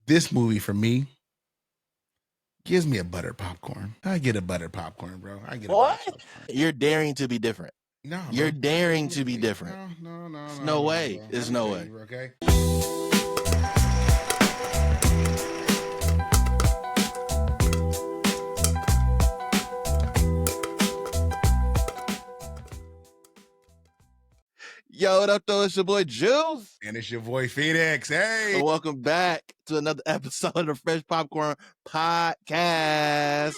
This movie for me gives me a buttered popcorn. I get a buttered popcorn, bro. I get a What? buttered popcorn. You're daring to be different. No, You're bro. daring to be different. No, There's no way. bro. There's Let me no tell way. you, bro, okay? Yo, what up, though? It's your boy Juice. And it's your boy FENiX. Hey. And welcome back to another episode of the Fresh Popcorn Podcast.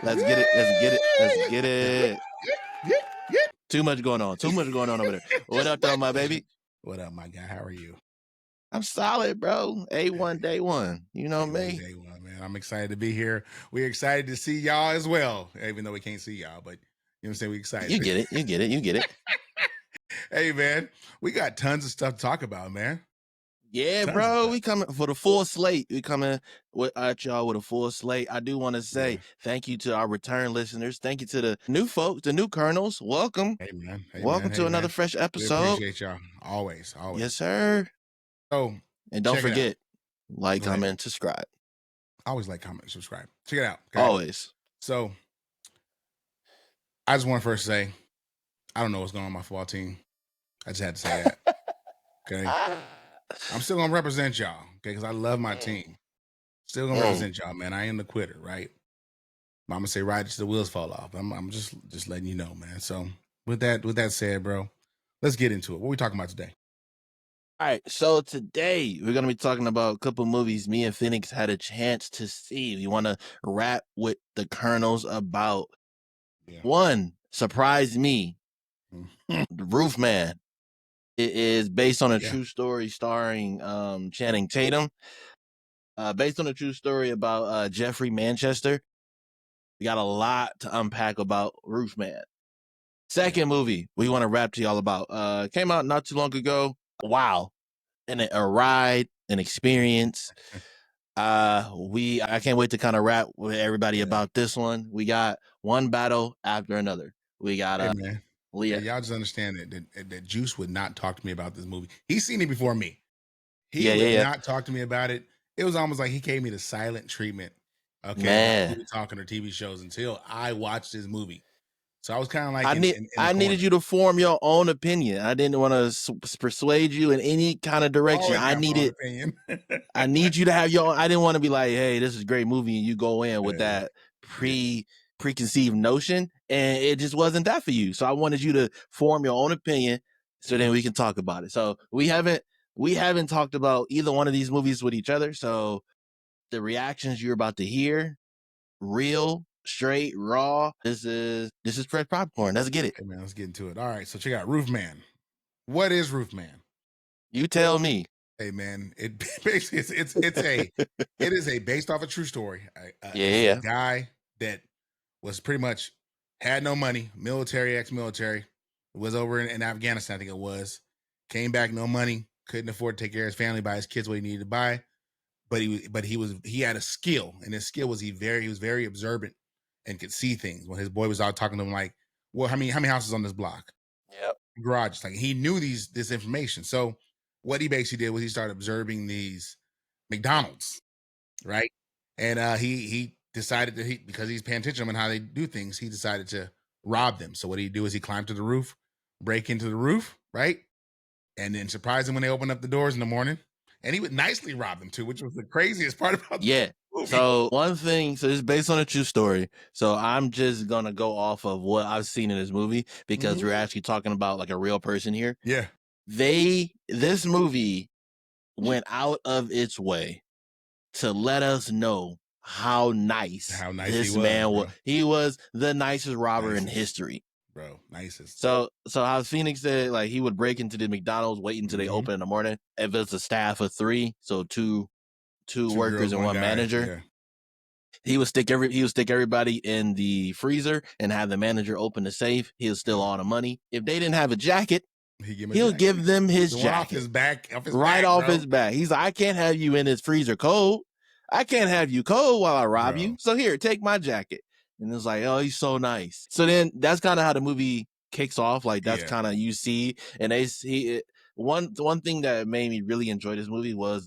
Let's get it. Let's get it. Let's get it. Too much going on. Too much going on over there. What up, though, my baby? What up, my guy? How are you? I'm solid, bro. A1, day one. You know me. Day one, man. I'm excited to be here. We're excited to see y'all as well, even though we can't see y'all, but you know what I'm saying? We're excited. You get it. You get it. You get it. Hey, man, we got tons of stuff to talk about, man. Yeah, Tons bro, we coming for the full slate. We coming at y'all with a full slate. I do want to say thank you to our return listeners. Thank you to the new folks, the new kernels. Welcome. Hey, man. Welcome to another fresh episode. We appreciate y'all. Always. Yes, sir. So, and don't forget, like, comment, subscribe. Always like, comment, subscribe. Check it out. Okay? Always. So, I just want to first say, I don't know what's going on with my football team. I just had to say that. Okay. I'm still gonna represent y'all, okay? Because I love my team. Still gonna represent y'all, man. I am the quitter, right? Mama say ride till the wheels fall off. I'm just letting you know, man. So with that said, bro, let's get into it. What are we talking about today? All right, so today we're gonna be talking about a couple movies me and FENiX had a chance to see. We want to rap with the kernels about one. Surprise me, Roofman. It is based on a true story starring Channing Tatum. Based on a true story about Jeffrey Manchester. We got a lot to unpack about Roofman. Second movie we want to rap to y'all about. Came out not too long ago. Wow. And a ride, an experience. I can't wait to kind of rap with everybody about this one. We got one battle after another. We got man. Yeah, y'all just understand that Juice would not talk to me about this movie. He's seen it before me. He would not talk to me about it. It was almost like he gave me the silent treatment. Okay, man. Talking to TV shows until I watched this movie. So I was kind of like, I needed you to form your own opinion. I didn't want to persuade you in any kind of direction. I need you to have your own. I didn't want to be like, hey, this is a great movie, and you go in with that preconceived notion, and it just wasn't that for you. So I wanted you to form your own opinion, so then we can talk about it. So we haven't talked about either one of these movies with each other. So the reactions you're about to hear, real, straight, raw. This is fresh popcorn. Let's get it. Hey, man, let's get into it. All right, so check out Roofman. What is Roofman? You tell me. Hey, man, it basically it is a based off a true story. A guy that was pretty much had no money, military, ex-military, was over in Afghanistan, I think it was. Came back, no money, couldn't afford to take care of his family, buy his kids what he needed to buy. But he had a skill, and his skill was he was very observant and could see things. When his boy was out talking to him, like, well, how many houses on this block? Yep. Garages. Like, he knew this information. So what he basically did was he started observing these McDonald's, right? And he decided that because he's paying attention to them and how they do things, he decided to rob them. So what he'd do is he climbed to the roof, break into the roof, right? And then surprise them when they open up the doors in the morning. And he would nicely rob them too, which was the craziest part about the movie. So one thing, so it's based on a true story. So I'm just gonna go off of what I've seen in this movie because we're actually talking about like a real person here. Yeah. This movie went out of its way to let us know how nice this man was. He was the nicest robber in history. Bro, nicest. So how FENiX said, like, he would break into the McDonald's, wait until they open in the morning. If it's a staff of 3, so two workers and one manager, he would stick everybody in the freezer and have the manager open the safe. He'll steal all the money. If they didn't have a jacket, he'll give them his jacket off his back, off his back. He's like, I can't have you in this freezer cold. I can't have you cold while I rob you. So here, take my jacket. And it's like, oh, he's so nice. So then that's kind of how the movie kicks off. Like, that's kind of, you see, and one thing that made me really enjoy this movie was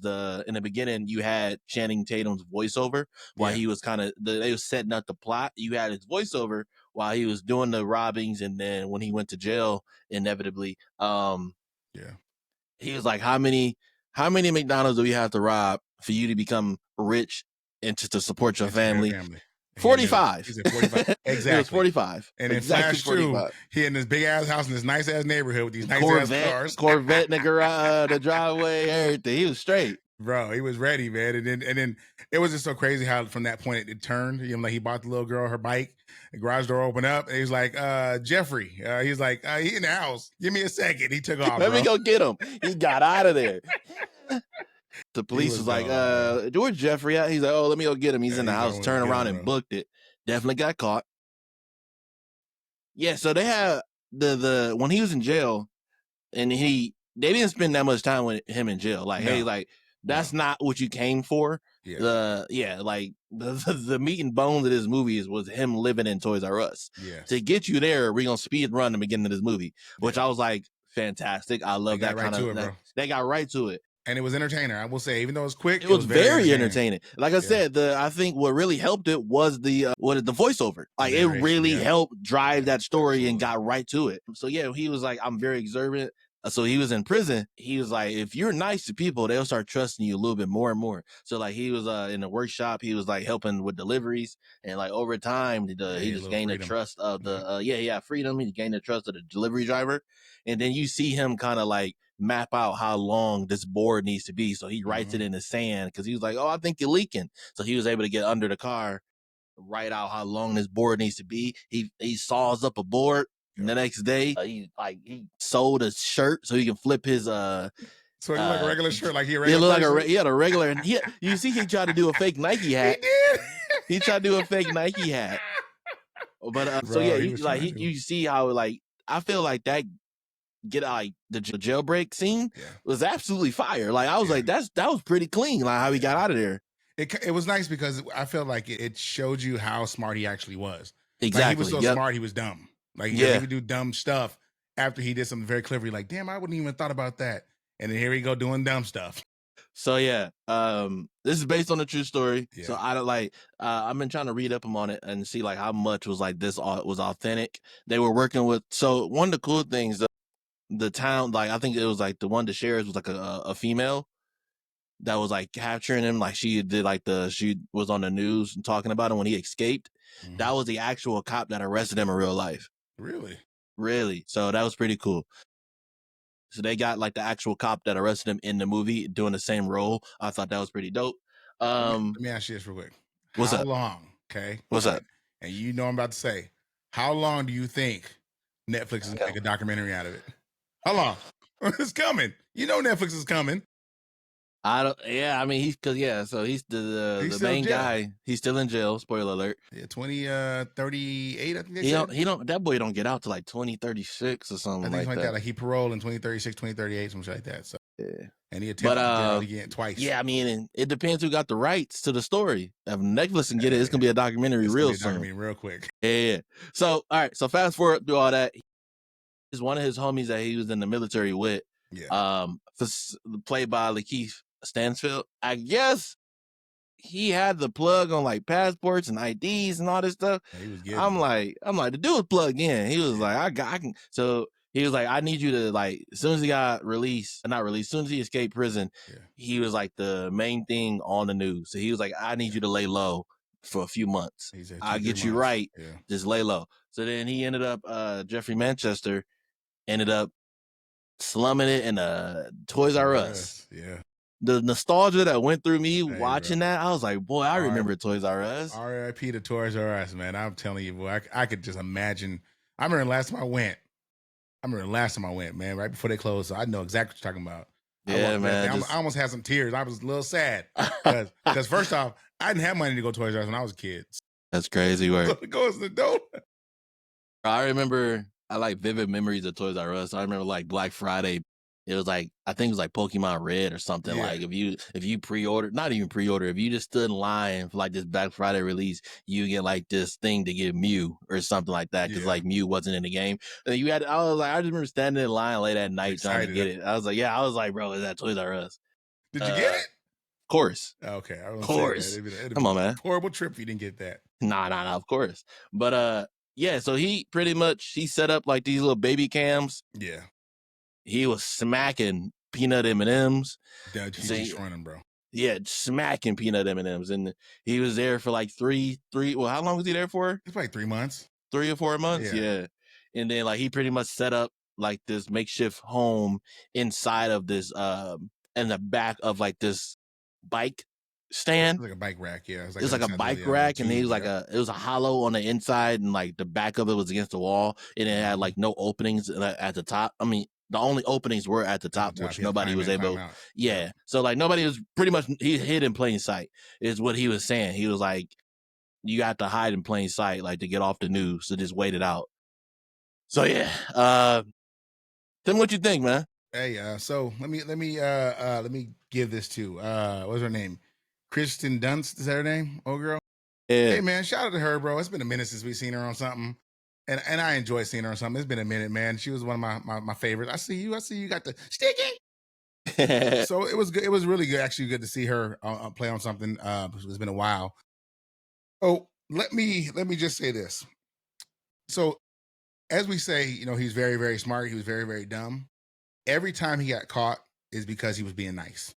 in the beginning you had Channing Tatum's voiceover while Yeah. he was they was setting up the plot. You had his voiceover while he was doing the robbings, and then when he went to jail, inevitably, Yeah. he was like, how many McDonald's do we have to rob for you to become rich and to support your And to your family? family. And he knew. He 45. said 45. It was Exactly. 45. And in Exactly Flash 2, 45. he in this big ass house in this nice ass neighborhood with these nice ass cars. Corvette in the garage, the driveway, everything. He was straight. Bro, he was ready, man. And then it was just so crazy how from that point it turned. You know, like he bought the little girl her bike, the garage door opened up, and he was like, Jeffrey. He's like, he in the house. Give me a second. He took off, Let me bro. go get him. He got out of there. The He police was was like, gone, bro. where's Jeffrey at? He's like, oh, let me go get him. He's Yeah, in the he's house. almost Turn get around him, and bro. booked it. Definitely got caught. Yeah, so they had the when he was in jail, and they didn't spend that much time with him in jail. Like, hey, No, like no. that's not what you came for. Yeah, Like the meat and bones of this movie was him living in Toys R Us. To yes, get you there, we're gonna speed run the beginning of this movie, which yeah. I was like, fantastic. I They love got that right kind to of it, that bro. they got right to it. And it was entertaining. I will say, even though it was quick, It it was was very very entertaining. entertaining. Like I Yeah, said, I think what really helped it was the voiceover. the Like it narration. really Yeah, helped drive yeah, that story and absolutely. got right to it. So yeah, he was like, I'm very observant. So he was in prison. He was like, if you're nice to people, they'll start trusting you a little bit more and more. So like he was in the workshop, he was like helping with deliveries, and like over time, Yeah, he he had a just little gained the freedom. trust of Yeah, freedom. He gained the trust of the delivery driver, and then you see him kind of like map out how long this board needs to be. So he writes it hmm in the sand because he was like, oh, I think you're leaking. So he was able to get under the car, write out how long this board needs to be. He saws up a board. And yep. the next day, he sold a shirt so he can flip his So it looked like a regular shirt, like he a it regular looked like person. he had a regular, and you see he tried to do a fake Nike He hat. did, He tried to do a fake Nike hat. But so yeah, bro. He was trying to. you see how like I feel like that get like the jailbreak scene Yeah, was absolutely fire. Like I was yeah, like, that was pretty clean. Like how he got yeah. out of there. It was nice because I felt like it showed you how smart he actually was. Like he was Exactly. so Yep. smart, he was dumb. Like because he Yeah. would do dumb stuff after he did something very clever. Like, damn, I wouldn't even thought about that. And then here we go doing dumb stuff. So yeah, this is based on a true story. So Yeah. I don't like. I've been trying to read up on it and see like how much was like this was authentic. They were working with. So one of the cool things, the town, like I think it was like the one of the sheriffs was like a female that was like capturing him. Like she was on the news and talking about him when he escaped. That Mhm. was the actual cop that arrested him in real life. Really? Really? So that was pretty cool. So they got like the actual cop that arrested him in the movie doing the same role. I thought that was pretty dope. Let me ask you this real quick. What's How up? long? Okay. What's up? And you know I'm about to say, how long do you think Netflix is gonna Okay. make a documentary out of it? How long? It's coming. You know Netflix is coming. I don't. Yeah, I mean so he's He's the still in main jail. guy. He's still in jail. Spoiler alert. Yeah, 2038, I think they He said. don't that boy don't get out to like 2036 or I something think it's like like that. that. Like he paroled in 2036, 2038, something like that. So Yeah. and he But attempted to get out again twice. yeah, I mean it depends who got the rights to the story. If Netflix can get it, it's Hey, gonna be a documentary it's gonna be real a soon. documentary real quick. Yeah. So all right, so fast forward through all that. Is one of his homies that he was in the military with, Yeah. played by Lakeith Stansfield. I guess he had the plug on like passports and IDs and all this stuff. Yeah, he was getting it. I'm like, the dude was plugged in. He was Yeah. like, I can. So he was like, I need you to like, as soon as he got released, not released, as soon as he escaped prison, Yeah. he was like the main thing on the news. So he was like, I need you to lay low for a few months. He said two, I'll three get you months. right. Yeah. Just lay low. So then he ended up, Jeffrey Manchester ended up slumming it in a Toys R Us. Yeah. The nostalgia that went through me Hey, bro. watching that, I was like, boy, I R- remember Toys R Us. R.I.P. to Toys R Us, man. I'm telling you, boy, I could just imagine. I remember the last time I went. Man, right before they closed. So I know exactly what you're talking about. I Yeah, walked in that man. thing. Just I almost had some tears. I was a little sad because first off, I didn't have money to go to Toys R Us when I was a kid. that's crazy So work. it goes to the door. I remember I like vivid memories of Toys R Us. I remember like Black Friday It was like I think it was like Pokemon Red or something. Yeah, Like if you pre-order, not even pre-order, if you just stood in line for like this Black Friday release, you get like this thing to get Mew or something like that because yeah. like Mew wasn't in the game. And you had I was like I just remember standing in line late at Was night trying to excited. get it. I was like, yeah, I was like, bro, is that Toys R Us? Did you get Of it? course, Okay, I was gonna say, man, course. it'd Come been on, man. a horrible trip if you didn't get that. Nah, nah, nah, of course. But yeah, so he pretty much he set up like these little baby cams. Yeah, He was smacking peanut M&Ms. he's See, destroying them, bro. yeah, smacking peanut M&Ms, and he was there for like three. Well, how long was he there for? It's probably 3 months. 3 or 4 months, Yeah, yeah. And then like he pretty much set up like this makeshift home inside of this in the back of like this bike stand. it's like a bike rack. Yeah, it's It like was like a inside bike the rack, and he tube. was like Yep. it was a hollow on the inside, and like the back of it was against the wall, and it had Hmm. like no openings at the top. I mean, the only openings were at the At the top, top, which you had to nobody climb was in, climb able. out. Yep. Yeah, so like nobody was pretty much he hid in plain sight, is what he was saying. He was like, you got to hide in plain sight, like to get off the news, so just wait it out. So yeah, tell me what you think, man. Hey, so let me give this to what's her name? Kristen Dunst, is that her name? Oh girl. Yeah, Hey man, shout out to her, bro. It's been a minute since we've seen her on something. And I enjoy seeing her on something. It's been a minute, man. She was one of my favorites. I see you got the sticky. So it was good. It was really good, actually good to see her play on something. It's been a while. Oh, let me just say this. So as we say, you know, he's very, very smart. He was very, very dumb. Every time he got caught is because he was being nice.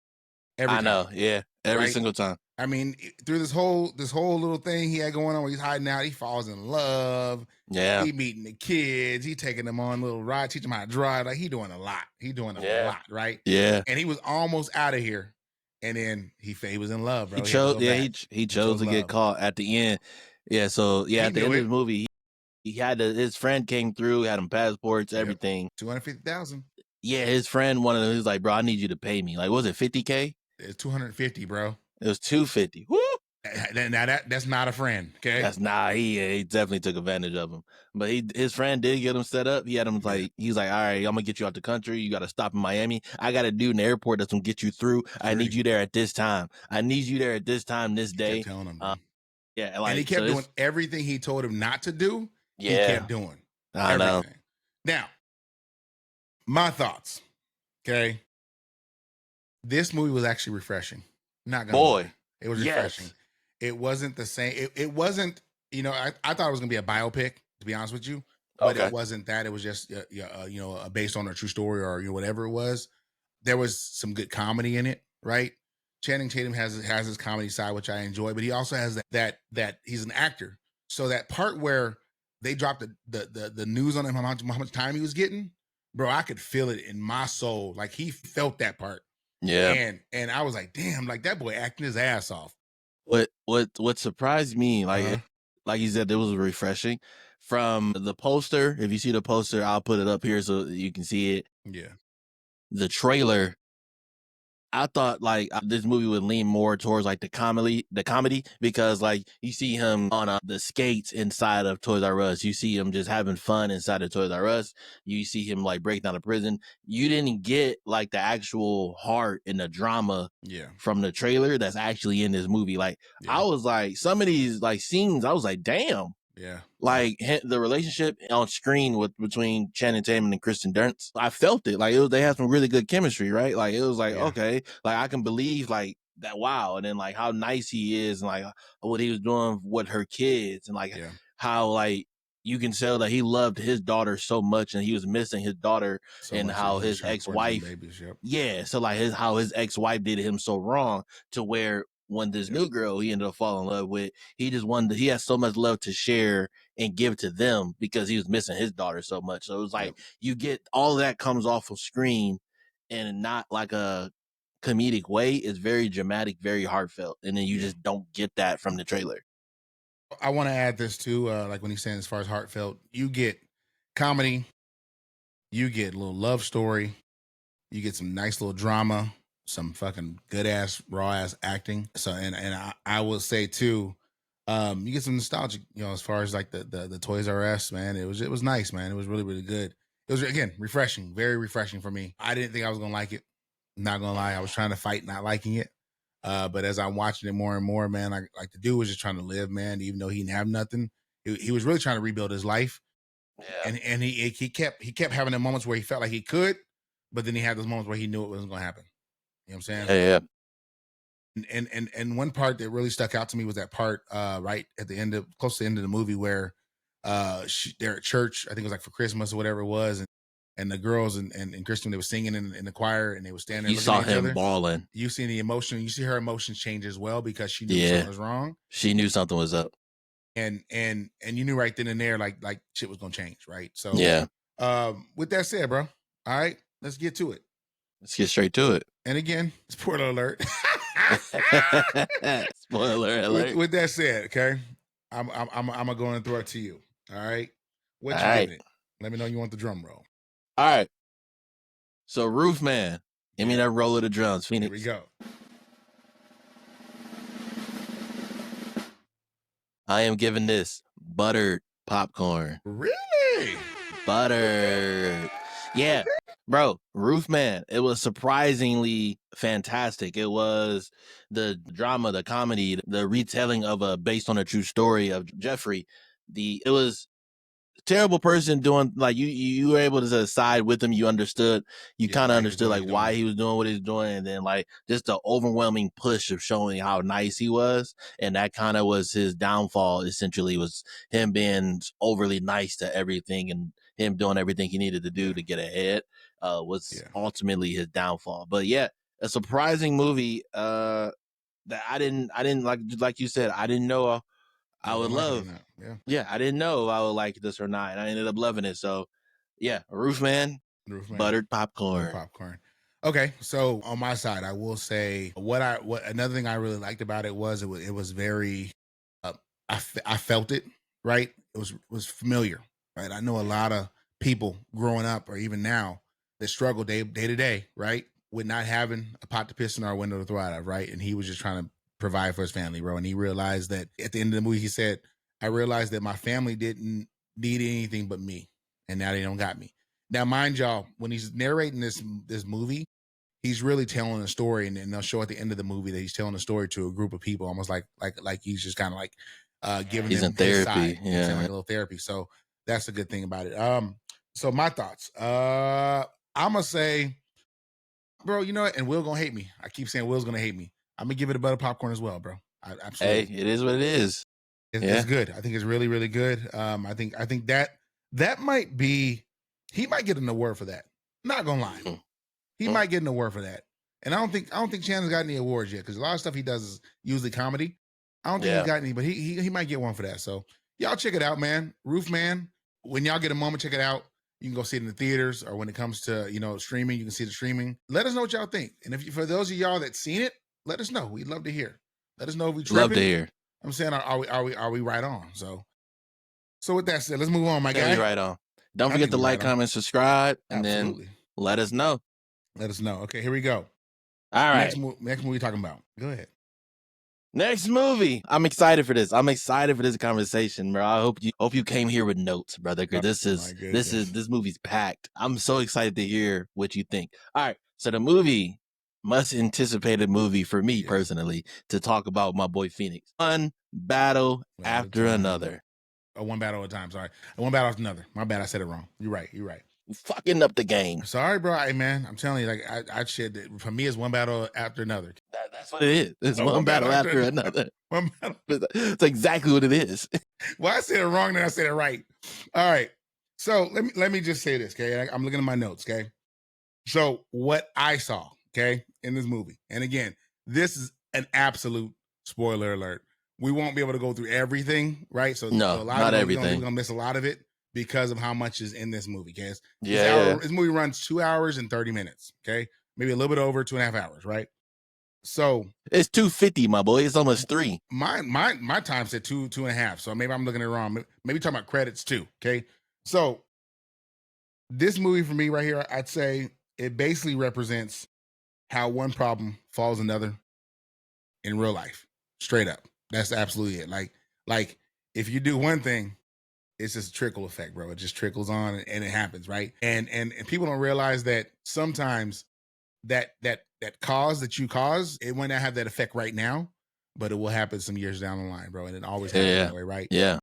Every I time, know. Yeah, every right? single time. I mean, through this whole little thing he had going on where he's hiding out, he falls in love. Yeah, He meeting the kids, he taking them on little rides, teaching them how to drive. Like he doing a lot. He doing a yeah, lot, right? yeah. And he was almost out of here. And then he was in love, He bro. He had to chose. go Yeah, back. he He chose chose to get love. caught at the end. Yeah, so yeah, He at the knew end of it. the movie, he had his friend came through, had him passports, Yep. everything. 250,000. Yeah, his friend wanted him. He was like, "Bro, I need you to pay me. Like, was it 50K? It's 250, bro. It was 250. Woo! Now that's not a friend, okay? That's nah. He definitely took advantage of him. But his friend did get him set up. He had him Yeah. like he's like, all right, I'm gonna get you out the country. You got to stop in Miami. I got a dude in the airport that's gonna get you through. I need Free. you there at this time. I need you there at this time this He kept day. telling him, bro. Yeah, And he like so kept doing it's everything he told him not to do. He kept yeah. doing I know, everything. Now, my thoughts. Okay. This movie was actually refreshing. Not gonna lie. boy. It was refreshing. Yes. It wasn't the same. It wasn't, you know, I thought it was gonna be a biopic, to be honest with you, but it Okay. wasn't that. It was just you know, based on a true story or you know, whatever it was. There was some good comedy in it, right? Channing Tatum has his comedy side, which I enjoy, but he also has that he's an actor. So that part where they dropped the news on him how much time he was getting, bro, I could feel it in my soul. Like he felt that part. Yeah. And I was like, damn, like that boy acting his ass off. What surprised me, Uh-huh. like you said, it was refreshing from the poster. If you see the poster, I'll put it up here so you can see it. Yeah. The trailer, I thought like this movie would lean more towards like the comedy because like you see him on the skates inside of Toys R Us, you see him just having fun inside of Toys R Us, you see him like breaking out of prison. You didn't get like the actual heart and the drama Yeah. from the trailer that's actually in this movie. Like Yeah. I was like some of these like scenes, I was like, damn, Yeah. Yeah. like the relationship on screen with between Channing Tatum and Kristen Dunst, I felt it. Like they had some really good chemistry, right? Like it was like Yeah. okay, like I can believe like that. Wow, and then like how nice he is, and like what he was doing with her kids, and like Yeah. how like you can tell that he loved his daughter so much, and he was missing his daughter, So and much. Yeah. how He was his transporting them ex-wife, babies. Yep. yeah, so like how his ex-wife did him so wrong to where when this Yep. new girl he ended up falling in love with, he just wanted he has so much love to share and give to them because he was missing his daughter so much. So it was Yep. like you get all of that comes off of screen and not like a comedic way. It's very dramatic, very heartfelt, and then you Yeah. just don't get that from the trailer. I want to add this too. Like when he's saying as far as heartfelt, you get comedy, you get a little love story, you get some nice little drama, some fucking good ass raw ass acting. So and I will say too, you get some nostalgic, you know, as far as like the Toys R Us, man. It was nice, man. It was really, really good. It was again refreshing, very refreshing for me. I didn't think I was gonna like it. Not gonna lie, I was trying to fight not liking it. But as I'm watching it more and more, man, like the dude was just trying to live, man. Even though he didn't have nothing, he was really trying to rebuild his life. Yeah. And he kept having the moments where he felt like he could, but then he had those moments where he knew it wasn't gonna happen. You know what I'm saying? Yeah, yeah. And one part that really stuck out to me was that part right at the end of close to the end of the movie where they're at church. I think it was like for Christmas or whatever it was, and the girls and Kristen, they were singing in the choir and they were standing there You looking saw at each him other. balling. You see the emotion, you see her emotions change as well because she knew something Yeah. was wrong. She knew something was up. And you knew right then and there like shit was gonna change, right? So Yeah. with that said, bro, all right, let's get to it. Let's get straight to it. And again, spoiler alert. Spoiler with, alert. with that said, okay, I'm gonna go and throw it to you. All right, All what you right. giving it? Let me know you want the drum roll. All right. So Roofman, give me Yeah. that roll of the drums, Here we FENiX. go. I am giving this buttered popcorn. Really? Buttered. Yeah. Bro, Roofman, it was surprisingly fantastic. It was the drama, the comedy, the retelling of a based on a true story of Jeffrey. It was terrible person doing like you were able to side with him. You understood, you Yeah, kind of why he was understood doing what like he's why doing. he was doing what he's doing, and then like just the overwhelming push of showing how nice he was, and that kind of was his downfall. Essentially, was him being overly nice to everything and him doing everything he needed to do Yeah. to get ahead. Was Yeah. ultimately his downfall. But yeah, a surprising movie. That I didn't like you said, I didn't know I I was would gonna like it or love. not. Yeah. Yeah, I didn't know if I would like this or not, and I ended up loving it. So, yeah, Roofman, Roof man. buttered Butter popcorn. popcorn. Okay, so on my side, I will say what another thing I really liked about it was very uh, I felt it, right. It was familiar, right. I know a lot of people growing up or even now that struggle day to day, right, with not having a pot to piss in or a window to throw out of, right. And he was just trying to provide for his family, bro. And he realized that at the end of the movie, he said, "I realized that my family didn't need anything but me, and now they don't got me." Now, mind y'all, when he's narrating this movie, he's really telling a story, and they'll show at the end of the movie that he's telling a story to a group of people, almost like he's just kind of like giving He's in them his side. therapy. You know what I'm saying, like Yeah. a little therapy. So that's a good thing about it. So my thoughts. I'm gonna say, bro, you know what? And Will gonna hate me. I keep saying Will's gonna hate me. I'm gonna give it a butter popcorn as well, bro. Hey, Absolutely. it is what it is. It's Yeah. good. I think it's really, really good. I think that might be he might get an award for that. Not gonna lie. Mm, He mm. might get an award for that. And I don't think Shannon's got any awards yet because a lot of stuff he does is usually comedy. I don't think he's Yeah. got any, but he might get one for that. So y'all check it out, man. Roof Man. When y'all get a moment, check it out. You can go see it in the theaters, or when it comes to streaming, you can see the streaming. Let us know what y'all think. And if you, for those of y'all that seen it, let us know. We'd love to hear. Let us know if we Love to tripping. hear. I'm saying, are we right on? So with that said, let's move on, my Yeah, we guy. right on. Don't I forget think to we like, right on. comment, subscribe, and then Absolutely. let us know. Let us know. Okay, here we go. All right. Next movie talking about. Go ahead. Next movie. I'm excited for this. I'm excited for this conversation, bro. I hope you came here with notes, brother. Cause Oh my goodness. this movie's packed. I'm so excited to hear what you think. All right. So the movie, much anticipated movie for me Yeah. personally, to talk about my boy FENiX. One battle At a after time. another. One battle at a time. Sorry. One battle after another. My bad. I said it wrong. You're right. You're right. Fucking up the game. Sorry, bro. Hey, man. I'm telling you, like I said that for me, it's one battle after another. That's what it is. It's one One battle battle after after another. another. One battle. It's exactly what it is. Well, I said it wrong, then I said it right. All right. So let me just say this, okay? I'm looking at my notes, okay? So what I saw, okay, in this movie, and again, this is an absolute spoiler alert. We won't be able to go through everything, right? So a No, lot of not it, we're gonna everything. miss a lot of it because of how much is in this movie. Okay, Yeah. this movie runs 2 hours and 30 minutes. Okay, maybe a little bit over 2.5 hours, right? So It's 250, my boy. It's almost 3. my time said two and a half. So maybe I'm looking at it wrong. Maybe talking about credits too. Okay, so this movie for me right here, I'd say it basically represents how one problem follows another in real life. Straight up. That's absolutely it. Like if you do one thing, it's just a trickle effect, bro. It just trickles on and it happens, right? And people don't realize that sometimes that cause that you cause, it might not have that effect right now, but it will happen some years down the line, bro. And it always happens Yeah. that way, right? Yeah.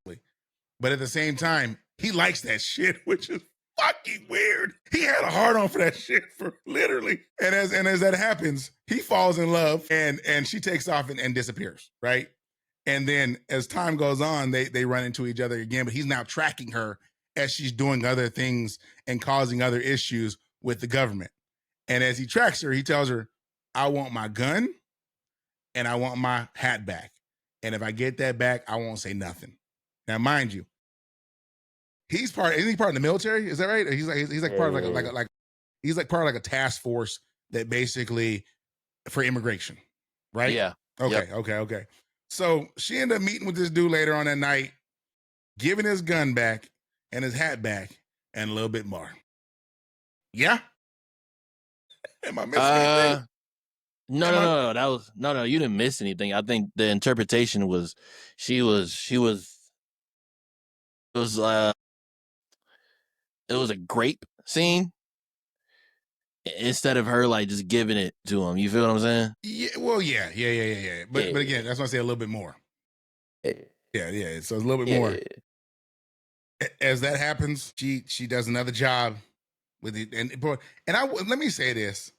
But at the same time, he likes that shit, which is fucking weird. He had a hard on for that shit for literally. And as that happens, he falls in love and she takes off and disappears, right? And then as time goes on, they run into each other again, but he's now tracking her as she's doing other things and causing other issues with the government. And as he tracks her, he tells her, I want my gun and I want my hat back. And if I get that back, I won't say nothing. Now, mind you, isn't he part of the military? Is that right? Or he's like part of he's like part of like a task force that basically for immigration, right? Yeah. Okay, Yep. okay. So she ended up meeting with this dude later on that night, giving his gun back and his hat back and a little bit more. Yeah? Am I missing anything? No, Am no, I no, no. That was no. You didn't miss anything. I think the interpretation was she was it was it was a grape scene instead of her like just giving it to him. You feel what I'm saying? Yeah, well, yeah. But Yeah. again, that's why I say a little bit more. Yeah. Yeah. So it's a little bit more. Yeah. As that happens, she does another job with it, and I let me say this: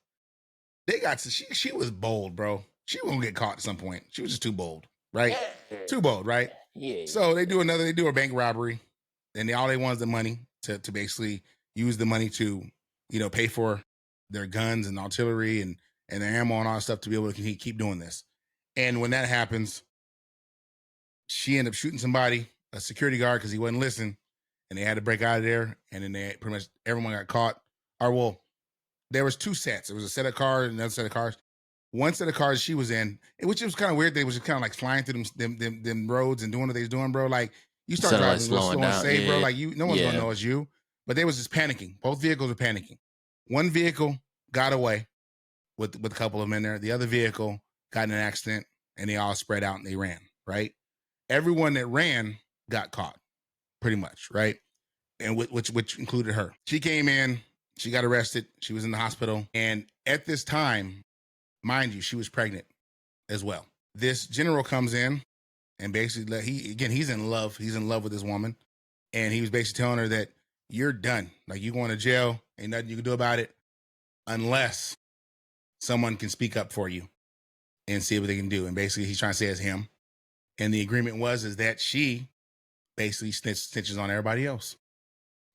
she was bold, bro. She was gonna get caught at some point. She was just too bold, right? Too bold, right? Yeah. So they do a bank robbery, and all they want is the money to basically use the money to pay for their guns and artillery and their ammo and all that stuff to be able to keep doing this. And when that happens, she ended up shooting somebody, a security guard, because he wouldn't listen, and they had to break out of there. And then they pretty much everyone got caught. Or well, there was two sets. There was a set of cars and another set of cars. One set of cars she was in, which was kind of weird. They was just kind of like flying through them roads and doing what they was doing, bro. Like you start Instead of like driving a little slowing slow and down. safe, bro. Yeah. Like no one's gonna Yeah. know it's you. But they was just panicking. Both vehicles were panicking. One vehicle got away with a couple of them in there. The other vehicle got in an accident and they all spread out and they ran, right? Everyone that ran got caught, pretty much, right? And which included her. She came in, she got arrested, she was in the hospital, and at this time, mind you, she was pregnant as well. This general comes in and basically he's in love. He's in love with this woman, and he was basically telling her that you're done. Like you going to jail, ain't nothing you can do about it unless someone can speak up for you and see what they can do. And basically, he's trying to say it's him. And the agreement is that she basically snitches on everybody else.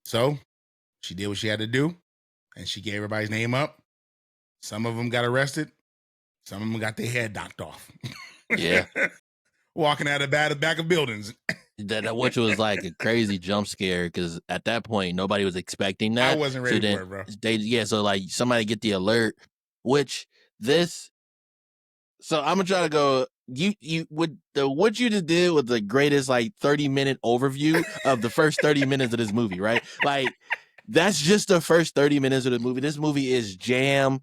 So she did what she had to do, and she gave everybody's name up. Some of them got arrested. Some of them got their head knocked off. Yeah. Walking out of back of buildings. That which was like a crazy jump scare because at that point nobody was expecting I that. wasn't So ready then for it, bro. so like somebody get the alert, which this. So I'm gonna try to go. You would what you just did was the greatest like 30-minute overview of the first 30 minutes of this movie, right? Like that's just the first 30 minutes of the movie. This movie is jam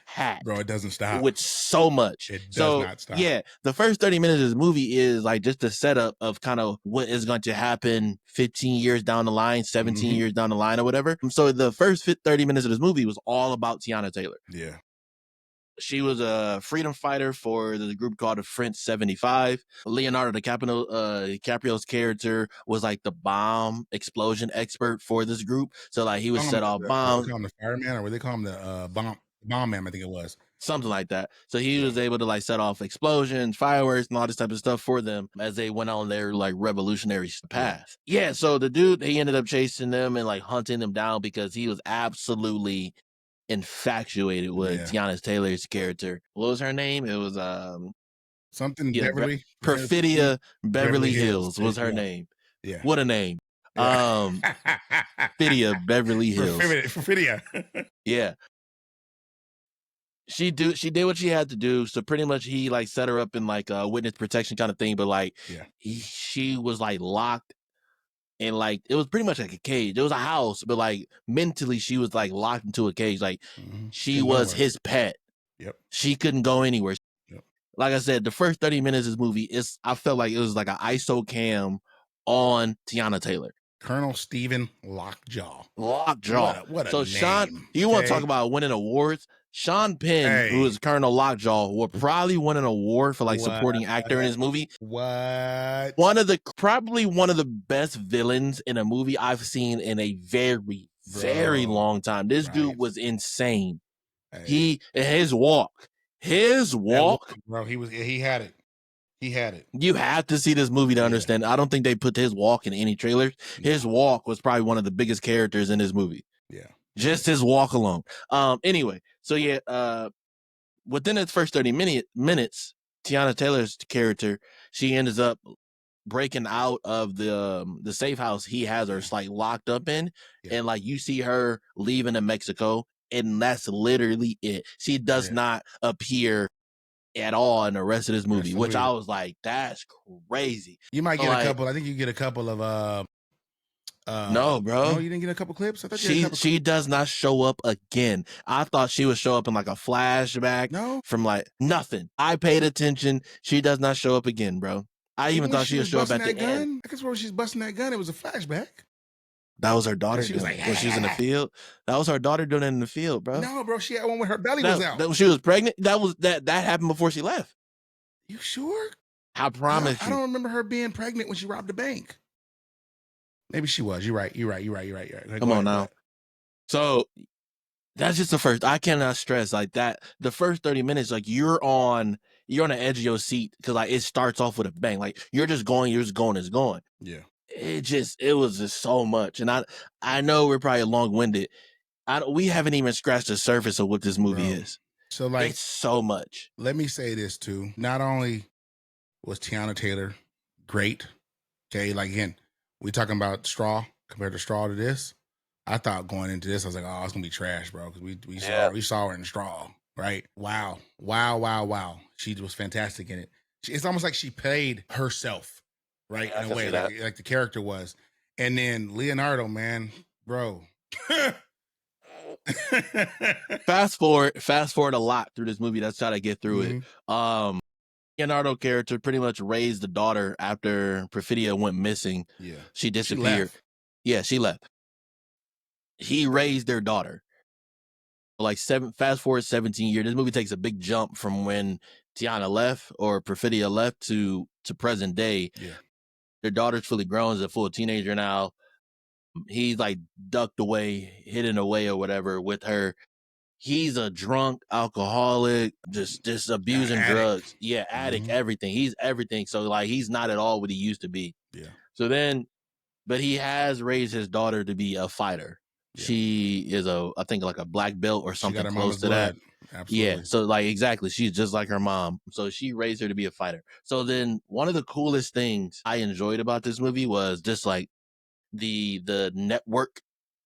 packed. Bro, it doesn't stop. With so much. It does So not stop. yeah, the first 30 minutes of this movie is like just the setup of kind of what is going to happen 15 years down the line, 17 years down the line or whatever. So the first 30 minutes of this movie was all about Tiana Taylor. Yeah. She was a freedom fighter for the group called the French 75. Leonardo DiCaprio's character was like the bomb explosion expert for this group. So like he would set off They bombs. call him the fireman, or what they call him the bomb man, I think it was. Something like that. So he was able to like set off explosions, fireworks, and all this type of stuff for them as they went on their like revolutionary path. Yeah. So the dude, he ended up chasing them and like hunting them down because he was absolutely infatuated with Tiana Taylor's character. What was her name? It was something Beverly. Perfidia Beverly Hills was her name. Yeah. What a name. Yeah. Perfidia Beverly Hills. Perfidia. Yeah. She did what she had to do. So pretty much he like set her up in like a witness protection kind of thing, but like she was like locked and like it was pretty much like a cage. It was a house, but like mentally she was like locked into a cage. Like she was his pet. Yep. She couldn't go anywhere. Yep. Like I said, the first 30 minutes of this movie I felt like it was like an ISO cam on Tiana Taylor. Colonel Stephen Lockjaw. Lockjaw. What a So Sean, name. you want to talk Okay. about winning awards? Sean Penn, who Hey. is Colonel Lockjaw, will probably win an award for like What? supporting actor in his movie. What? Probably one of the best villains in a movie I've seen in a very, very Bro. long time. This Right. dude was insane. Hey. His walk, Bro, he had it. He had it. You have to see this movie to understand. I don't think they put his walk in any trailers. His walk was probably one of the biggest characters in this movie. Yeah. Just his walk alone. Anyway, so yeah, within its first 30 minutes, Tiana Taylor's character, she ends up breaking out of the safe house he has her like locked up in, and like you see her leaving to Mexico, and that's literally it. She does not appear at all in the rest of this movie, which I was like, that's crazy. You might get a couple. I think you get a couple of no, bro. No, you didn't get a couple clips. I thought she does not show up again. I thought she would show up in like a flashback. No, from like nothing. I paid attention. She does not show up again, bro. I even thought she would show up at the end. I guess when she's busting that gun, it was a flashback. That was her daughter. She was like, when she was in the field. That was her daughter doing it in the field, bro. No, bro, she had one when her belly was out. She was pregnant. That happened before she left. You sure? I promise you. I don't remember her being pregnant when she robbed the bank. Maybe she was. You're right. Come on now. So that's just the first. I cannot stress like that. The first 30 minutes, like you're on the edge of your seat because like it starts off with a bang. Like you're just going. It's going. Yeah. It was just so much. And I know we're probably long-winded. We haven't even scratched the surface of what this movie is. So like it's so much. Let me say this too. Not only was Tiana Taylor great, okay, like again, we talking about Straw compared to Straw to this. I thought going into this, I was like, oh, it's gonna be trash, bro, because we saw her in Straw, right? Wow. She was fantastic in it. It's almost like she played herself, right? Yeah, in a way, like the character was. And then Leonardo, man, bro. fast forward a lot through this movie. That's how to get through it. Leonardo character pretty much raised the daughter after Perfidia went missing. Yeah, she disappeared. She left. He raised their daughter. Like fast forward 17 years. This movie takes a big jump from when Tiana left or Perfidia left to present day. Yeah, their daughter's fully grown, is a full teenager now. He's like ducked away, hidden away or whatever with her. He's a drunk alcoholic, just abusing drugs. Yeah, addict, everything. He's everything. So like he's not at all what he used to be. Yeah. So then, but he has raised his daughter to be a fighter. Yeah. She is I think like a black belt or something close to that. Absolutely. Yeah. So like exactly, she's just like her mom. So she raised her to be a fighter. So then one of the coolest things I enjoyed about this movie was just like the network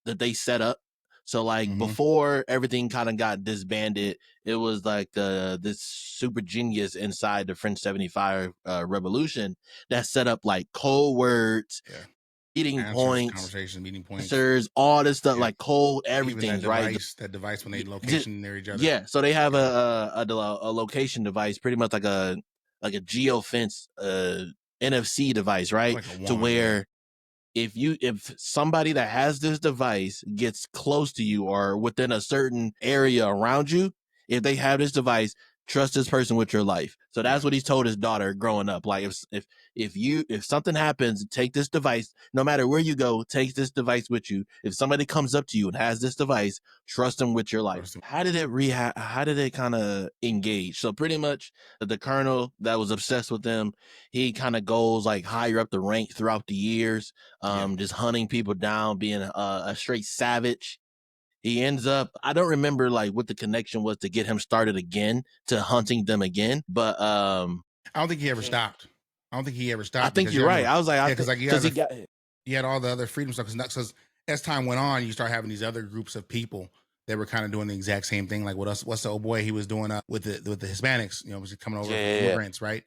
that they set up. So like before everything kind of got disbanded, it was like this super genius inside the French 75 revolution that set up like code words, meeting points, answers, all this stuff, like code everything, right? That device when they location near each other. Yeah, so they have a location device, pretty much like a geofence NFC device, right? Like to where if somebody that has this device gets close to you or within a certain area around you, if they have this device, trust this person with your life. So that's what he's told his daughter growing up. Like if something happens, take this device, no matter where you go, take this device with you. If somebody comes up to you and has this device, trust them with your life. How did it kind of engage? So pretty much the colonel that was obsessed with them, he kind of goes like higher up the rank throughout the years, just hunting people down, being a straight savage. He ends up, I don't remember like what the connection was to get him started again to hunting them again, but I don't think he ever stopped. I think you're right. I was like, because like he had all the other freedom stuff. Because as time went on, you start having these other groups of people that were kind of doing the exact same thing. Like what's the old boy he was doing with the Hispanics? You know, was coming over from immigrants, right?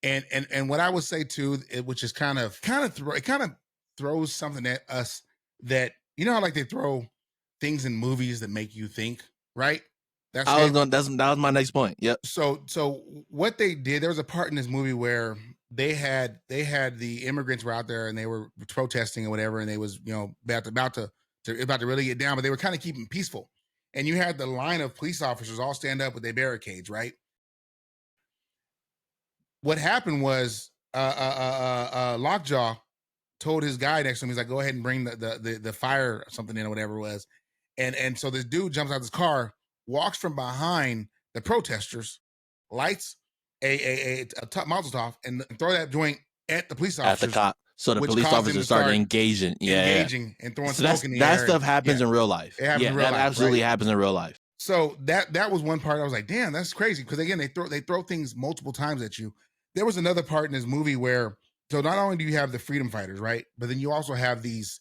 And what I would say too, which is kind of throws something at us that how like they throw things in movies that make you think, right? That was my next point. Yep. So what they did, there was a part in this movie where they had the immigrants were out there and they were protesting or whatever, and they was about to really get down, but they were kind of keeping peaceful. And you had the line of police officers all stand up with their barricades, right? What happened was Lockjaw told his guy next to him, he's like, go ahead and bring the fire or something in or whatever it was. And so this dude jumps out of his car, walks from behind the protesters, lights a Molotov and throw that joint at the police At the officers, cop. So the which police caused him to officers started start engaging. Yeah. engaging and throwing So smoke in the that air. stuff And happens yeah, in real life. it happens Yeah, in real that life, absolutely right? happens in real life. So that was one part I was like, damn, that's crazy. Because again, they throw things multiple times at you. There was another part in this movie where so not only do you have the freedom fighters, right? But then you also have these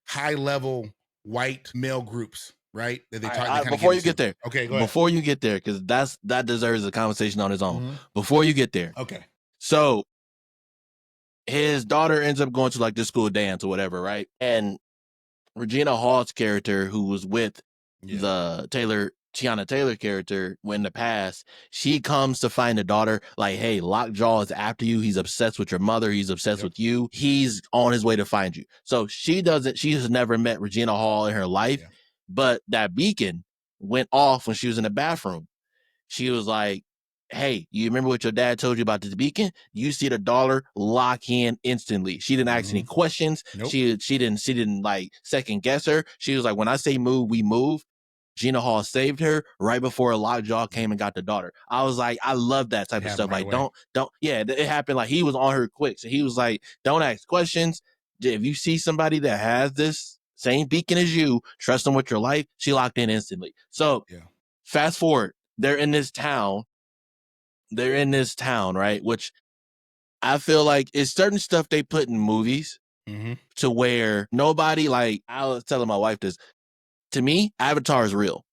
high level white male groups, right? That they All right, talk they kind of get before you into. get there, Okay, go ahead. before you get there, because that deserves a conversation on its own. Mhm. Before you get there, Okay. so his daughter ends up going to like this school dance or whatever, right? And Regina Hall's character, who was with Yeah. the Tiana Taylor character in the past, she comes to find the daughter like, hey, Lockjaw is after you. He's obsessed with your mother. He's obsessed Yep. with you. He's on his way to find you. So she has never met Regina Hall in her life, Yeah. but that beacon went off when she was in the bathroom. She was like, hey, you remember what your dad told you about this beacon? You see the dollar, lock in instantly. She didn't ask any questions. Nope. She didn't like second guess her. She was like, when I say move, we move. Gina Hall saved her right before a lockjaw came and got the daughter. I was like, I love that type It of happened stuff. right Like, away. yeah, it happened. Like he was on her quick. So he was like, don't ask questions. If you see somebody that has this same beacon as you, trust them with your life. She locked in instantly. So Yeah. fast forward, they're in this town. Right? Which I feel like is certain stuff they put in movies Mm-hmm. to where nobody like. I was telling my wife this. To me, Avatar is real.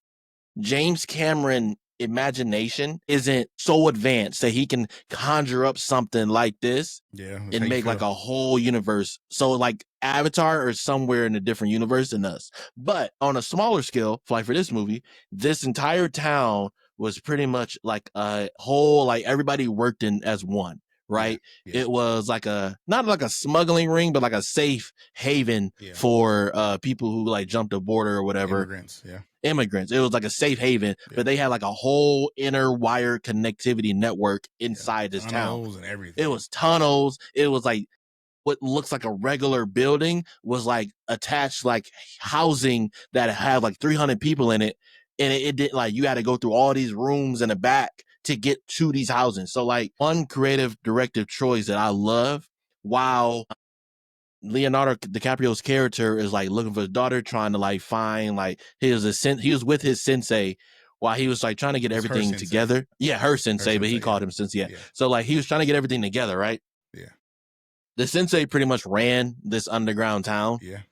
James Cameron imagination isn't so advanced that he can conjure up something like this Yeah. That's how and you make like feel. a whole universe. So like Avatar is somewhere in a different universe than us. But on a smaller scale, like for this movie, this entire town was pretty much like a whole, like everybody worked in as one, right? Yeah. It was like not like a smuggling ring, but like a safe haven Yeah. for people who like jumped the border or whatever. Immigrants. Yeah. Immigrants. It was like a safe haven, but they had like a whole inner wire connectivity network inside this town. Tunnels and everything. It was tunnels. It was like what looks like a regular building was like attached like housing that had like 300 people in it. And it did like you had to go through all these rooms in the back to get to these housing. So like one creative directive choice that I love, while Leonardo DiCaprio's character is like looking for his daughter, trying to like find like he was with his sensei while he was like trying to get everything together. Yeah, her sensei, but he called him sensei. Yeah. So like he was trying to get everything together, right? Yeah. The sensei pretty much ran this underground town. Yeah.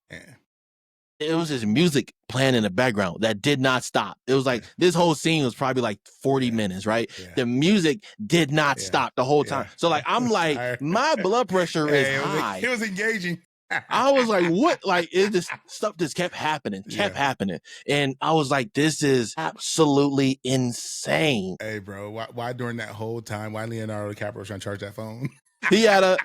Yeah. It was his music playing in the background that did not stop. It was like this whole scene was probably like 40 minutes, right? Yeah. The music did not stop the whole time. So like I'm like, my blood pressure is high. It was engaging. I was like, what? Like it just stuff just kept happening. And I was like, this is absolutely insane. Hey, bro, why during that whole time, why Leonardo DiCaprio was trying to charge that phone? He had a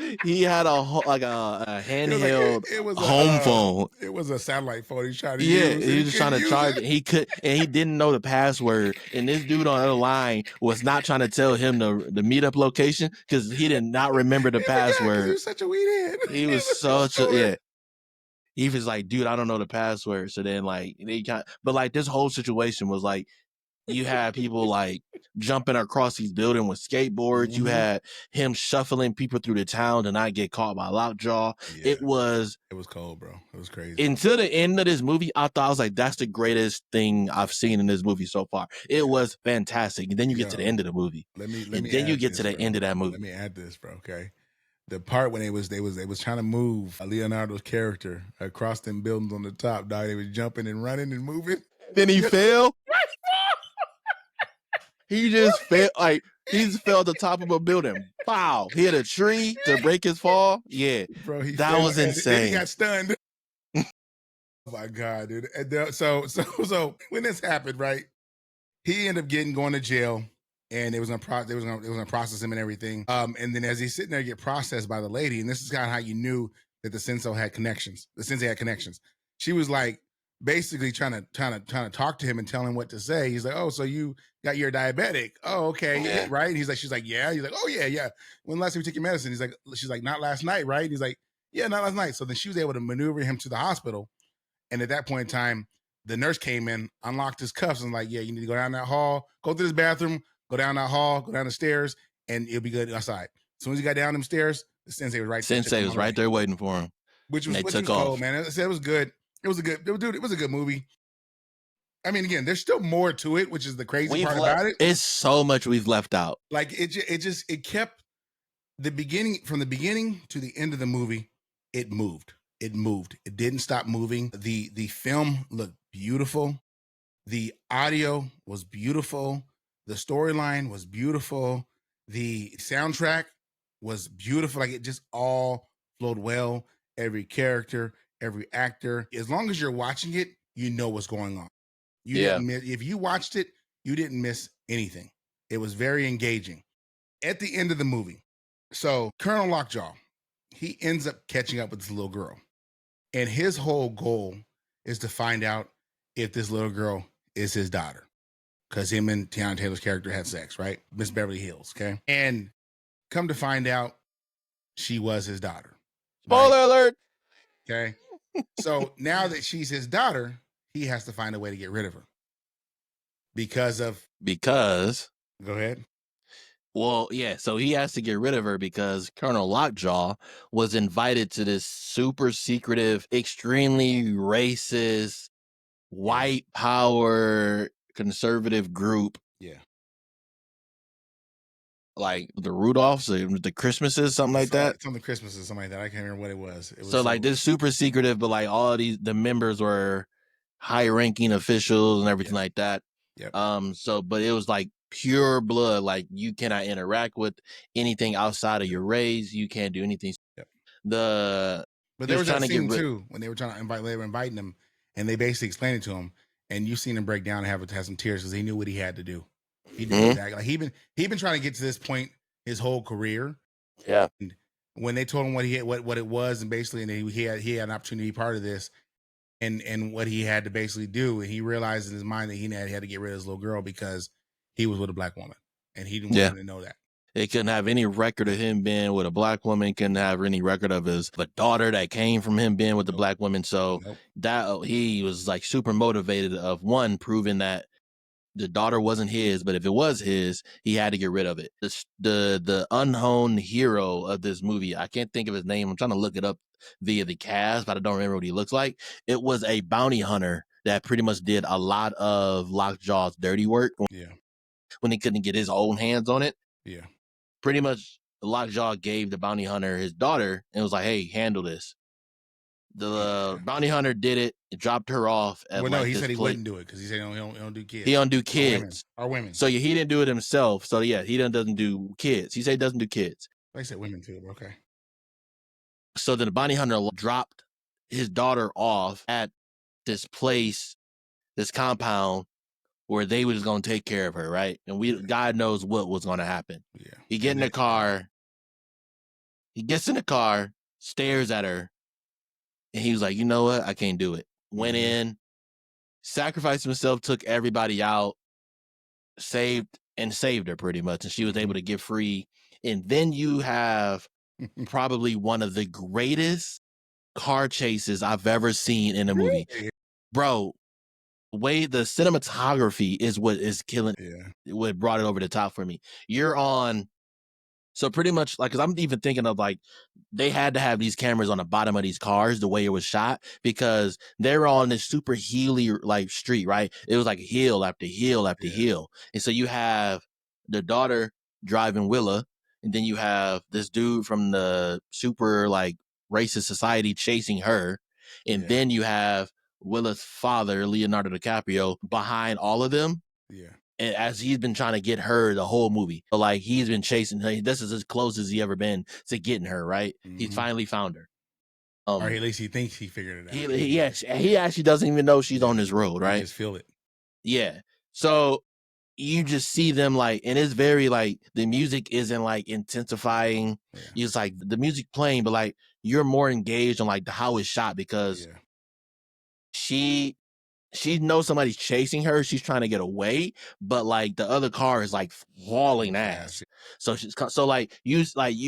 like a handheld home phone. It was a satellite phone he's trying to Yeah, use. he was just trying to charge it. He could, and he didn't know the password. And this dude on the other line was not trying to tell him the meetup location because he did not remember the password. He was such a weed head. He was such a yeah. He was like, dude, I don't know the password. So then like but like this whole situation was like you had people like jumping across these buildings with skateboards. You had him shuffling people through the town to not get caught by Lockjaw. Yeah. It was cold, bro. It was crazy. Until the end of this movie, I was like, that's the greatest thing I've seen in this movie so far. It was fantastic. And then you get to the end of the movie. Then you get to the end of that movie. Let me add this, bro. Okay. The part when they was trying to move Leonardo's character across them buildings on the top, dog. They was jumping and running and moving. Then he fell. He just fell he just fell at the top of a building. Wow. He hit a tree to break his fall. Yeah. Bro, that was insane. Then he got stunned. Oh my God, dude. And so when this happened, right? He ended up going to jail. and it was gonna process him and everything. And then as he's sitting there, get processed by the lady, and this is kind of how you knew that the sensei had connections. The sensei had connections. She was like basically trying to talk to him and tell him what to say. He's like, "Oh, so you got your diabetic? Oh, okay, Yeah. right?" And she's like, "Yeah." He's like, "Oh yeah, yeah. When last time you took your medicine?" She's like, "Not last night, right?" He's like, "Yeah, not last night." So then she was able to maneuver him to the hospital, and at that point in time, the nurse came in, unlocked his cuffs, and like, "Yeah, you need to go down that hall, go to this bathroom, go down that hall, go down the stairs, and it'll be good outside." As soon as he got down them stairs, the sensei was right there, took Sensei him was on the right way, there waiting for him, which and was they which took was cold, off. man. It was good. It was a good, dude. It was a good movie. I mean, again, there's still more to it, which is the crazy We've part about it. it's so much we've left out. Like it kept the beginning from the beginning to the end of the movie. It moved. It moved. It didn't stop moving. The film looked beautiful. The audio was beautiful. The storyline was beautiful. The soundtrack was beautiful. Like it just all flowed well. Every character, every actor. As long as you're watching it, you know what's going on. You Yeah. didn't miss, if you watched it, you didn't miss anything. It was very engaging. At the end of the movie, so Colonel Lockjaw, he ends up catching up with this little girl. And his whole goal is to find out if this little girl is his daughter. Because him and Tiana Taylor's character had sex, right? Miss Beverly Hills, okay? And come to find out, she was his daughter, right? Spoiler alert. Okay. So now that she's his daughter, he has to find a way to get rid of her. Because Go ahead. well, yeah, so he has to get rid of her because Colonel Lockjaw was invited to this super secretive, extremely racist, white power conservative group, Yeah. like the Rudolphs, the Christmases, something like that. Something Christmas or something like that. I can't remember what it was. So like this super secretive, but like all of the members were high ranking officials and everything like that. Yep. So but it was like pure blood, like you cannot interact with anything outside of your race, you can't do anything. Yep. The But he there was was trying that to get scene rid. too when they were inviting him, and they basically explained it to him, and you seen him break down and have some tears because he knew what he had to do. He knew exactly. Like he been trying to get to this point his whole career. Yeah. And when they told him what he had, what it was, and basically, and he had an opportunity to be part of this, and what he had to basically do, and he realized in his mind that he had to get rid of his little girl because he was with a black woman, and he didn't want him to know that. They couldn't have any record of him being with a black woman, couldn't have any record of his a daughter that came from him being with the black woman. So that he was like super motivated of one, proving that the daughter wasn't his, but if it was his, he had to get rid of it. The unknown hero of this movie, I can't think of his name. I'm trying to look it up via the cast, but I don't remember what he looks like. It was a bounty hunter that pretty much did a lot of Lockjaw's dirty work when he couldn't get his own hands on it. Yeah. Pretty much Lockjaw gave the bounty hunter his daughter and was like, hey, handle this. The bounty hunter did it, dropped her off at no, he said he wouldn't do it because he said he don't do kids. He don't do kids. Or women. So yeah, he didn't do it himself. So yeah, he doesn't do kids. He said he doesn't do kids. I said women too, but okay. So then the bounty hunter dropped his daughter off at this place, this compound where they was going to take care of her, right? And God knows what was going to happen. Yeah. He get in the car. He gets in the car, stares at her, and he was like, you know what? I can't do it. Went in, sacrificed himself, took everybody out, saved her pretty much. And she was able to get free. And then you have probably one of the greatest car chases I've ever seen in a movie. Bro, the cinematography is what is killing, what brought it over the top for me. You're on, so pretty much like, cause I'm even thinking of like, they had to have these cameras on the bottom of these cars, the way it was shot, because they're on this super hilly like street, right? It was like hill after hill after hill. And so you have the daughter driving Willa, and then you have this dude from the super like racist society chasing her. And then you have Willa's father, Leonardo DiCaprio, behind all of them. Yeah. And as he's been trying to get her the whole movie, but like he's been chasing her. This is as close as he ever been to getting her. Right? He's finally found her. Or at least he thinks he figured it out. He actually doesn't even know she's on this road. Right? Just feel it. Yeah. So you just see them like, and it's very like the music isn't like intensifying. Yeah. It's like the music playing, but like you're more engaged on like the how it's shot because Yeah. she she knows somebody's chasing her. She's trying to get away, but like the other car is like hauling Going fast. ass. So so like you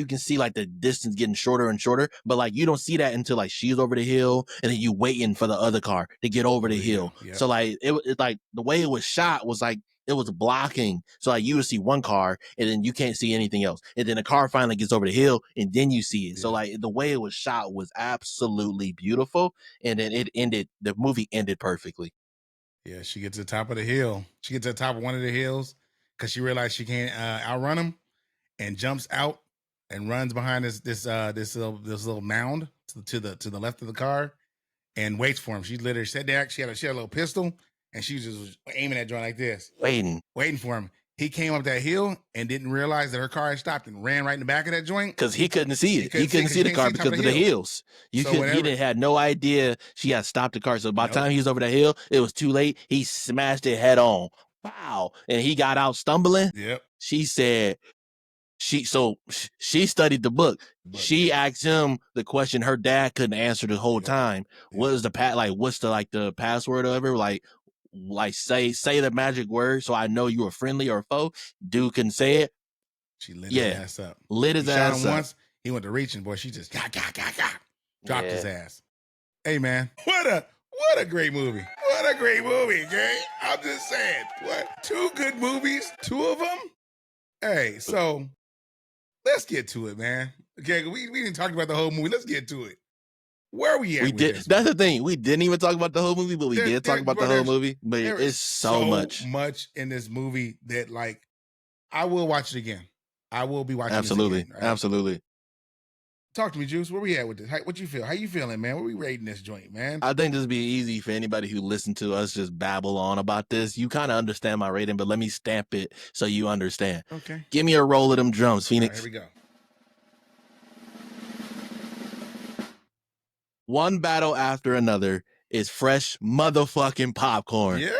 can see like the distance getting shorter and shorter, but like you don't see that until like she's over the hill, and then you waiting for the other car to get over the hill. Yep. So like it like the way it was shot was like it was blocking. So like you would see one car and then you can't see anything else. And then the car finally gets over the hill and then you see it. So Yeah. like the way it was shot was absolutely beautiful. And then the movie ended perfectly. Yeah, she gets to the top of the hill. She gets to the top of one of the hills because she realized she can't outrun him, and jumps out and runs behind this little mound to the left of the car and waits for him. She literally sat there. She had a little pistol, and she was just aiming that joint like this, waiting for him. He came up that hill and didn't realize that her car had stopped and ran right in the back of that joint. Because he couldn't see it. He couldn't Because see you the can't see car the top because of of the the hill. hills. So He whenever, didn't had no idea she had stopped the car. So by the nope, time he was over the hill, it was too late. He smashed it head on. Wow. And he got out stumbling. yep, She said she studied the book. but She asked him the question her dad couldn't answer the whole yep, time. What is the like what's the like the password or whatever? Like say the magic word so I know you are friendly or a foe. Dude couldn't say it. she lit his Yeah. ass up. Lit He his shot ass him up. once. He went to reaching, boy. She just dropped his Yeah. ass. Hey man, what a great movie. What a great movie, okay? I'm just saying. What? Two good movies, two of them? Hey, so let's get to it, man. Okay, we didn't talk about the whole movie. Let's get to it. Where are we We at with did. this That's one? the thing. We didn't even talk about the whole movie, but we did talk about the whole movie. But there is it's so so much. much in this movie that like I will watch it again. I will be watching this Absolutely. again. Right? Absolutely. Talk to me, Juice. Where we at with this? What you feel? How you feeling, man? Where we rating this joint, man? I think this would be easy for anybody who listened to us just babble on about this. You kind of understand my rating, but let me stamp it so you understand. Okay. Give me a roll of them drums, All right, FENiX. here we go. One battle after another is fresh motherfucking popcorn. Yeah.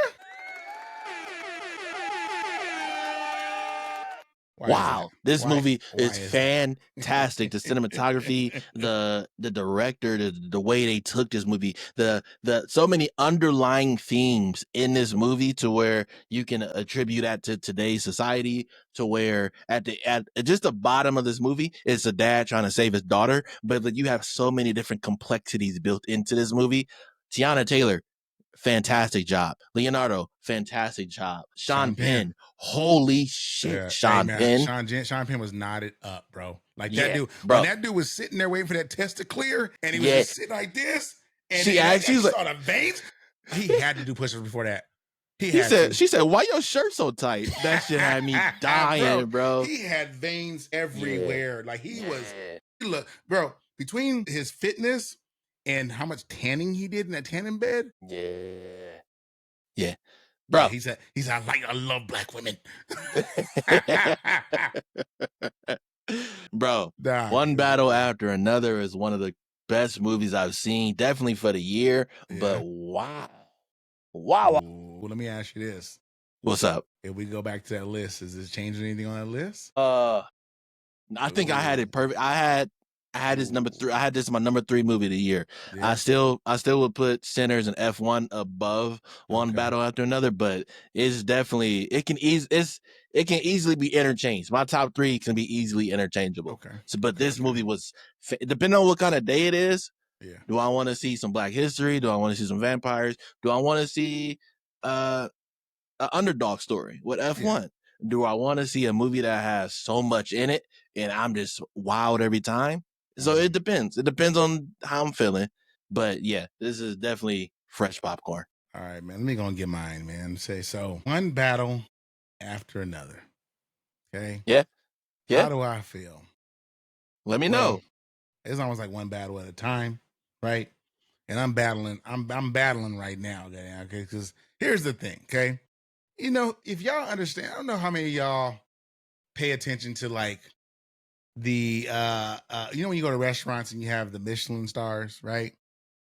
Why is that? Wow, this movie is is that? fantastic. The cinematography, the director, the way they took this movie, the so many underlying themes in this movie to where you can attribute that to today's society. To where at just the bottom of this movie is a dad trying to save his daughter, but like you have so many different complexities built into this movie. Tiana Taylor, fantastic job. Leonardo, fantastic job. Sean Penn, holy shit, Yeah. Hey Sean man, Penn. Sean Penn was knotted up, bro. Like that Yeah, dude. When bro. that dude was sitting there waiting for that test to clear, and he was Yeah. just sitting like this, and, She and asked, that, she you was like, saw the veins. He had to do push-ups before that. He had to. she said, why your shirt so tight? That shit had me dying, bro. He had veins everywhere. Like he was. Yeah. Look, bro. Between his fitness and how much tanning he did in that tanning bed. Yeah. Yeah. Yeah, Bro. he's like I love black women. Bro, Nah, one battle after another is one of the best movies I've seen, definitely for the year. But yeah. wow. Wow. Ooh, let me ask you this. What's up? If we go back to that list, is this changing anything on that list? I think I had it perfect. I had this number 3. I had this my number 3 movie of the year. Yeah. I still would put Sinners and F1 above One Battle After Another, but it's definitely it can easily be interchanged. My top 3 can be easily interchangeable. Okay. So, but this movie was depending on what kind of day it is. Yeah. Do I want to see some Black history? Do I want to see some vampires? Do I want to see an underdog story with F1? Yeah. Do I want to see a movie that has so much in it and I'm just wowed every time? So it depends. It depends on how I'm feeling. But yeah, this is definitely fresh popcorn. All right, man. Let me go and get mine, man. Say so. One battle after another. Okay. Yeah. Yeah. How do I feel? Let me know. It's almost like one battle at a time, right? And I'm battling. I'm battling right now, okay? Because here's the thing, okay? You know, if y'all understand, I don't know how many of y'all pay attention to like the you know when you go to restaurants and you have the Michelin stars, right?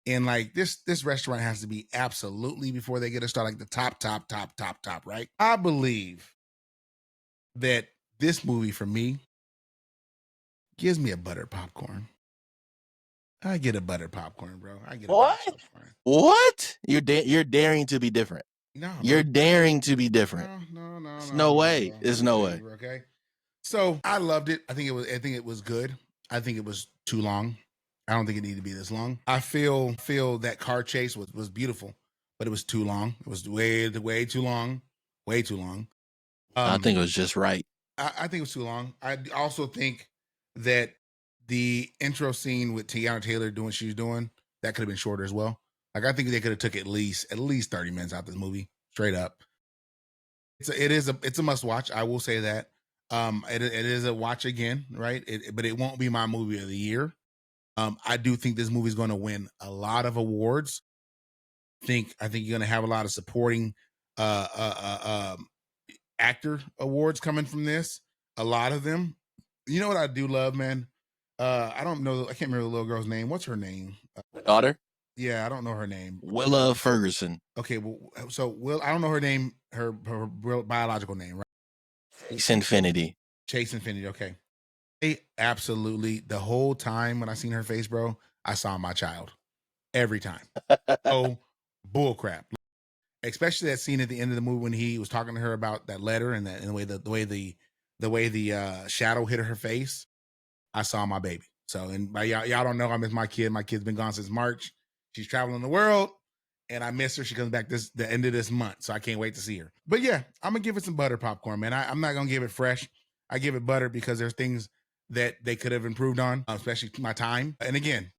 And like this restaurant has to be absolutely, before they get to start, like the top, right? I believe that this movie for me gives me a buttered popcorn. I get a buttered popcorn, bro. I get a What? buttered popcorn. What? You're daring to be different. No, You're bro. daring to be different. No, There's no way. bro. There's Let me no tell way. you, bro, okay? So I loved it. I think it was good. I think it was too long. I don't think it needed to be this long. I feel that car chase was beautiful, but it was too long. It was way too long. Way too long. I think it was just right. I think it was too long. I also think that the intro scene with Tiana Taylor doing what she was doing, that could have been shorter as well. Like I think they could have took at least 30 minutes out of this movie, straight up. It's a must watch. I will say that. It is a watch again, right? But it won't be my movie of the year. I do think this movie is going to win a lot of awards. I think you're going to have a lot of supporting actor awards coming from this. A lot of them. You know what I do love, man? I don't know. I can't remember the little girl's name. What's her name? Daughter? Yeah, I don't know her name. Willa Ferguson. Okay, well, so I don't know her name. Her real biological name, right? Chase Infinity. Chase Infinity. Okay. Absolutely. The whole time when I seen her face, bro, I saw my child every time. Oh, bull crap. Especially that scene at the end of the movie when he was talking to her about that letter and the way the shadow hit her face. I saw my baby. So, and by y'all don't know, I miss my kid. My kid's been gone since March. She's traveling the world, and I miss her. She comes back the end of this month, so I can't wait to see her. But yeah, I'm gonna give it some butter popcorn, man. I'm not gonna give it fresh. I give it butter because there's things that they could have improved on, especially my time. And again,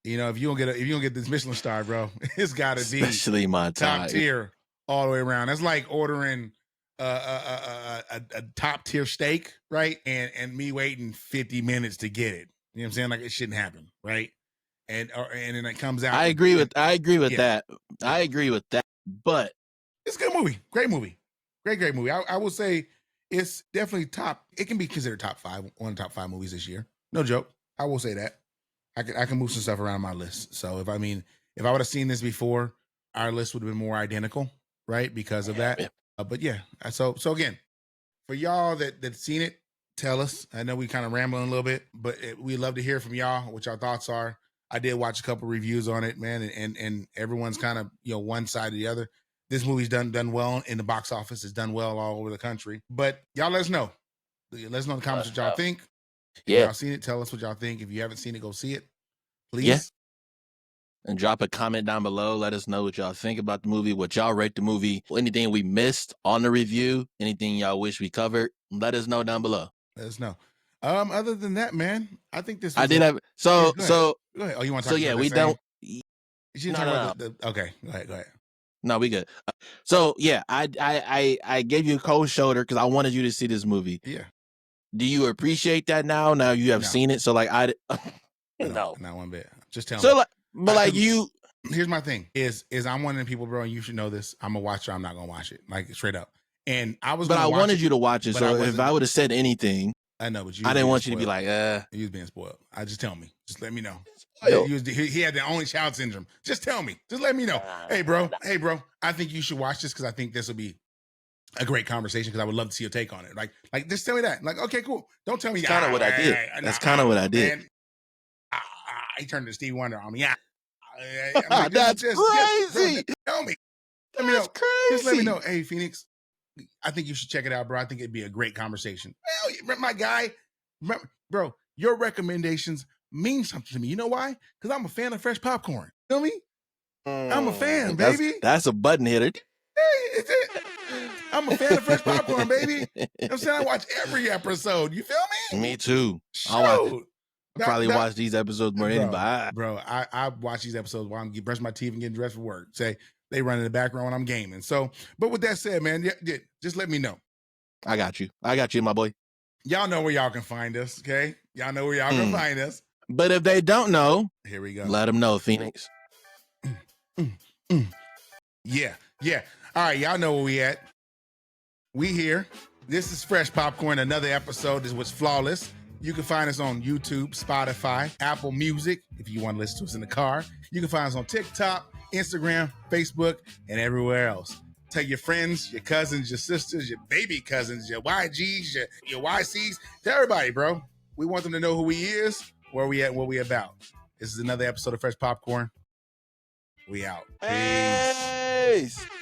you know, if you don't get this Michelin star, bro, it's got to be especially my time. top tier all the way around. That's like ordering a top tier steak, right? And me waiting 50 minutes to get it. You know what I'm saying? Like it shouldn't happen, right? And then it comes out. I agree with that. Yeah. I agree with that. But it's a good movie. Great movie. Great movie. I will say it's definitely top. It can be considered top 5, one of the top 5 movies this year. No joke. I will say that. I can move some stuff around my list. So if I would have seen this before, our list would have been more identical, right? Because of that. But yeah. So again, for y'all that seen it, tell us. I know we kind of rambling a little bit, but we'd love to hear from y'all what your thoughts are. I did watch a couple reviews on it, man, and everyone's kind of one side or the other. This movie's done well in the box office. It's done well all over the country. But y'all let us know. Let us know in the comments what y'all think. If y'all seen it, tell us what y'all think. If you haven't seen it, go see it. Please. Yeah. And drop a comment down below. Let us know what y'all think about the movie, what y'all rate the movie, anything we missed on the review, anything y'all wish we covered. Let us know down below. Let us know. Other than that, man, I think this was I did have so yeah, go ahead. Oh, you want to talk about we that don't you talk about the okay, go ahead. No, we good. So yeah, I gave you a cold shoulder because I wanted you to see this movie. Yeah. Do you appreciate that now? Now you have seen it, so like no, not one bit. Just tell me. So like, but like you, here's my thing: is I'm one of the people, bro, and you should know this. I'm a watcher. I'm not gonna watch it, like straight up. And I was, but I wanted you to watch it. So if I would have said anything, I know, but I didn't want you to be like, he was being spoiled. Just tell me. Just let me know. Spoiled. He had the only child syndrome. Just tell me. Just let me know. Hey, bro. I think you should watch this because I think this will be a great conversation because I would love to see your take on it. Like just tell me that. Like, okay, cool. Don't tell me. That's kind of what I did. That's kind of what I did. He turned to Stevie Wonder on me. Yeah. That's crazy. Tell me. Let me know. Crazy. Just let me know. Hey, FENiX, I think you should check it out, bro. I think it'd be a great conversation. Hell, my guy, bro, your recommendations mean something to me. You know why? Because I'm a fan of fresh popcorn. Feel me? I'm a fan, baby. That's a button hitter. Hey, I'm a fan of fresh popcorn, baby. You know what I'm saying? I watch every episode. You feel me? Me too. Shoot. I probably watch these episodes more than anybody. Bro, I watch these episodes while I'm brushing my teeth and getting dressed for work. Say they run in the background when I'm gaming. So, but with that said, man, just let me know. I got you, my boy. Y'all know where y'all can find us, okay? Y'all know where y'all can find us. But if they don't know, here we go. Let them know, FENiX. Yeah. All right, y'all know where we at. We here. This is Fresh Popcorn. Another episode. This was flawless. You can find us on YouTube, Spotify, Apple Music, if you want to listen to us in the car. You can find us on TikTok, Instagram, Facebook, and everywhere else. Tell your friends, your cousins, your sisters, your baby cousins, your YGs, your YCs, tell everybody, bro. We want them to know who he is, where we at, what we about. This is another episode of Fresh Popcorn. We out. Peace. Peace.